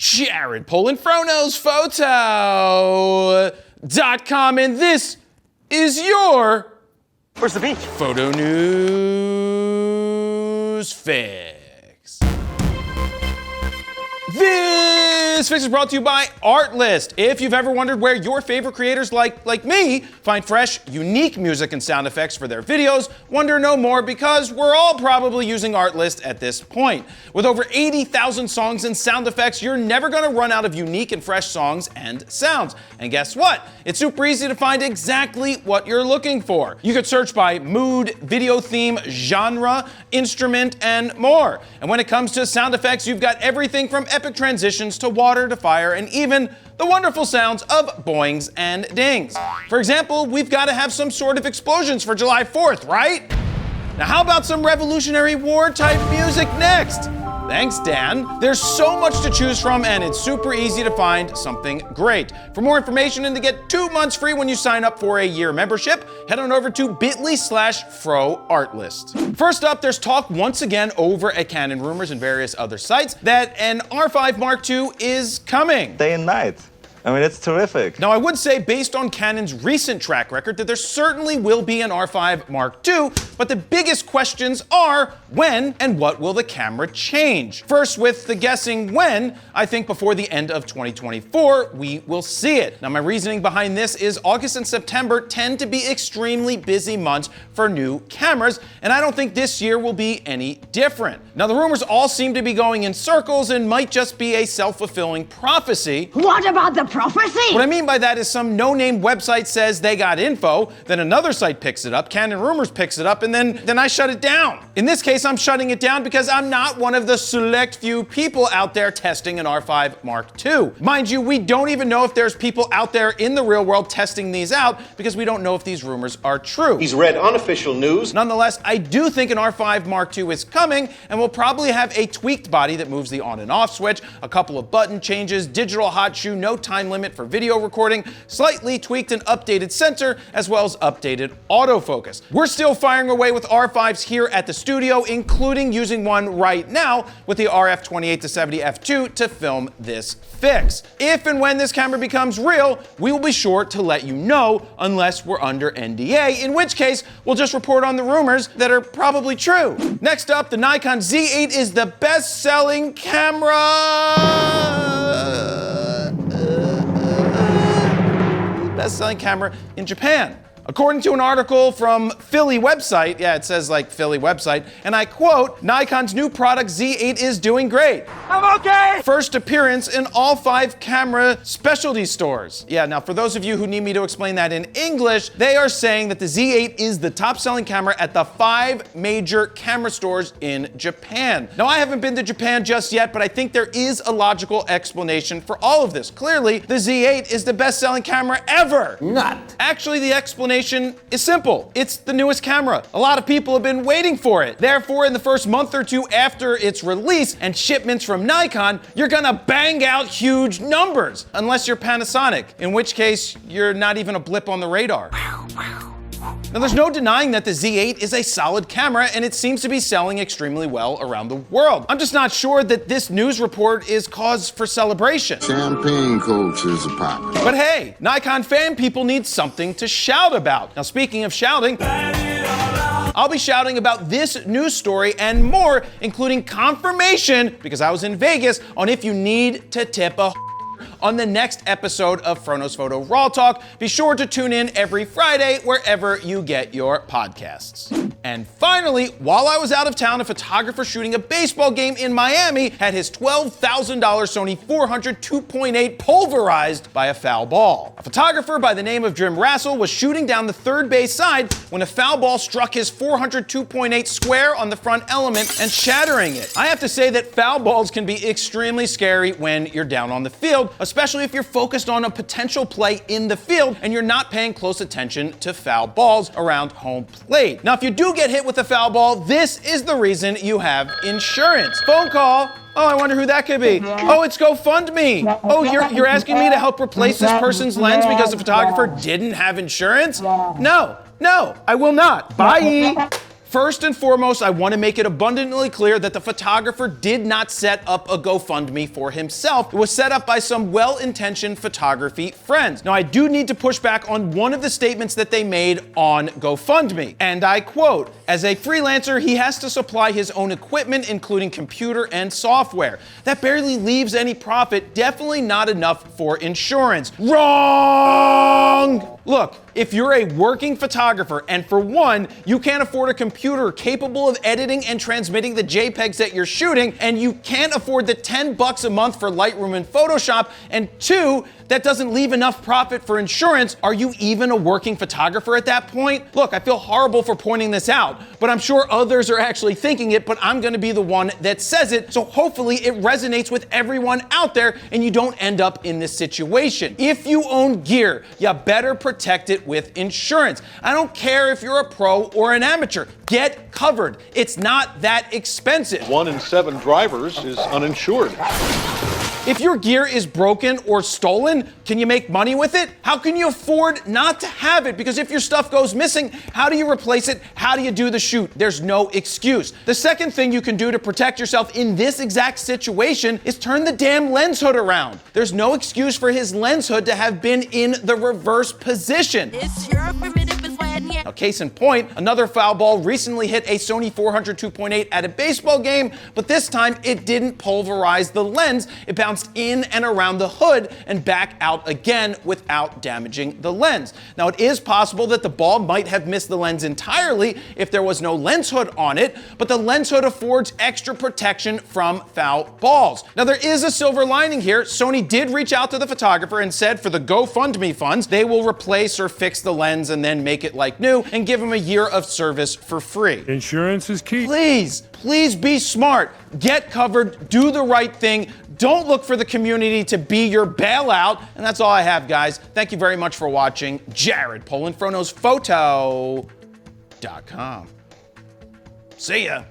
Jared Polin, FroKnowsPhoto.com, and this is your Where's the beach? Photo News Fix. This fix is brought to you by Artlist. If you've ever wondered where your favorite creators like me find fresh, unique music and sound effects for their videos, wonder no more because we're all probably using Artlist at this point. With over 80,000 songs and sound effects, you're never gonna run out of unique and fresh songs and sounds. And guess what? It's super easy to find exactly what you're looking for. You could search by mood, video theme, genre, instrument, and more. And when it comes to sound effects, you've got everything from epic transitions to water to fire and even the wonderful sounds of boings and dings. For example, we've got to have some sort of explosions for July 4th, right? Now how about some Revolutionary War type music next? Thanks, Dan. There's so much to choose from and it's super easy to find something great. For more information and to get 2 months free when you sign up for a year membership, head on over to bit.ly/FroArtlist. First up, there's talk once again over at Canon Rumors and various other sites that an R5 Mark II is coming. Day and night. I mean, it's terrific. Now, I would say, based on Canon's recent track record, that there certainly will be an R5 Mark II, but the biggest questions are when and what will the camera change? First, with the guessing when, I think before the end of 2024, we will see it. Now, my reasoning behind this is August and September tend to be extremely busy months for new cameras, and I don't think this year will be any different. Now, the rumors all seem to be going in circles and might just be a self-fulfilling prophecy. What about the prophecy? What I mean by that is some no-name website says they got info, then another site picks it up, Canon Rumors picks it up, and then I shut it down. In this case, I'm shutting it down because I'm not one of the select few people out there testing an R5 Mark II. Mind you, we don't even know if there's people out there in the real world testing these out because we don't know if these rumors are true. He's read unofficial news. Nonetheless, I do think an R5 Mark II is coming and will probably have a tweaked body that moves the on and off switch, a couple of button changes, digital hot shoe, no time limit for video recording, slightly tweaked and updated sensor, as well as updated autofocus. We're still firing away with R5s here at the studio, including using one right now with the RF28-70 f2 to film this fix. If and when this camera becomes real, we will be sure to let you know, unless we're under NDA, in which case we'll just report on the rumors that are probably true. Next up, the Nikon Z8 is the best-selling best-selling camera in Japan. According to an article from Philly website, yeah, it says like Philly website, and I quote, Nikon's new product Z8 is doing great. I'm okay! First appearance in all 5 camera specialty stores. Yeah, now for those of you who need me to explain that in English, they are saying that the Z8 is the top selling camera at the 5 major camera stores in Japan. Now I haven't been to Japan just yet, but I think there is a logical explanation for all of this. Clearly, the Z8 is the best selling camera ever. Not. Actually, the explanation is simple. It's the newest camera. A lot of people have been waiting for it. Therefore, in the first month or two after its release and shipments from Nikon, you're gonna bang out huge numbers. Unless you're Panasonic, in which case you're not even a blip on the radar. Now, there's no denying that the Z8 is a solid camera and it seems to be selling extremely well around the world. I'm just not sure that this news report is cause for celebration. Champagne cultures are popping. But hey, Nikon fan people need something to shout about. Now, speaking of shouting, I'll be shouting about this news story and more, including confirmation, because I was in Vegas, on if you need to tip a on the next episode of FroKnowsPhoto Raw Talk. Be sure to tune in every Friday wherever you get your podcasts. And finally, while I was out of town, a photographer shooting a baseball game in Miami had his $12,000 Sony 400 2.8 pulverized by a foul ball. A photographer by the name of Jim Rassel was shooting down the third base side when a foul ball struck his 400 2.8 square on the front element and shattering it. I have to say that foul balls can be extremely scary when you're down on the field, especially if you're focused on a potential play in the field and you're not paying close attention to foul balls around home plate. Now, if you do get hit with a foul ball, this is the reason you have insurance. Phone call. Oh, I wonder who that could be. Oh, it's GoFundMe. Oh, you're asking me to help replace this person's lens because the photographer didn't have insurance? No, I will not. Bye. First and foremost, I want to make it abundantly clear that the photographer did not set up a GoFundMe for himself. It was set up by some well-intentioned photography friends. Now, I do need to push back on one of the statements that they made on GoFundMe. And I quote, "As a freelancer, he has to supply his own equipment, including computer and software. That barely leaves any profit, definitely not enough for insurance." Wrong! Look, if you're a working photographer, and for one, you can't afford a computer capable of editing and transmitting the JPEGs that you're shooting, and you can't afford the $10 a month for Lightroom and Photoshop, and two, that doesn't leave enough profit for insurance, are you even a working photographer at that point? Look, I feel horrible for pointing this out, but I'm sure others are actually thinking it, but I'm gonna be the one that says it, so hopefully it resonates with everyone out there and you don't end up in this situation. If you own gear, you better protect it with insurance. I don't care if you're a pro or an amateur, get covered. It's not that expensive. 1 in 7 drivers is uninsured. If your gear is broken or stolen, can you make money with it? How can you afford not to have it? Because if your stuff goes missing, how do you replace it? How do you do the shoot? There's no excuse. The second thing you can do to protect yourself in this exact situation is turn the damn lens hood around. There's no excuse for his lens hood to have been in the reverse position. Now, case in point, another foul ball recently hit a Sony 400 2.8 at a baseball game, but this time it didn't pulverize the lens. It bounced in and around the hood and back out again without damaging the lens. Now, it is possible that the ball might have missed the lens entirely if there was no lens hood on it, but the lens hood affords extra protection from foul balls. Now, there is a silver lining here. Sony did reach out to the photographer and said for the GoFundMe funds, they will replace or fix the lens and then make it like new and give him a year of service for free. Insurance is key. Please be smart. Get covered, do the right thing. Don't look for the community to be your bailout. And that's all I have, guys. Thank you very much for watching. Jared Polin, FroKnowsPhoto.com. See ya.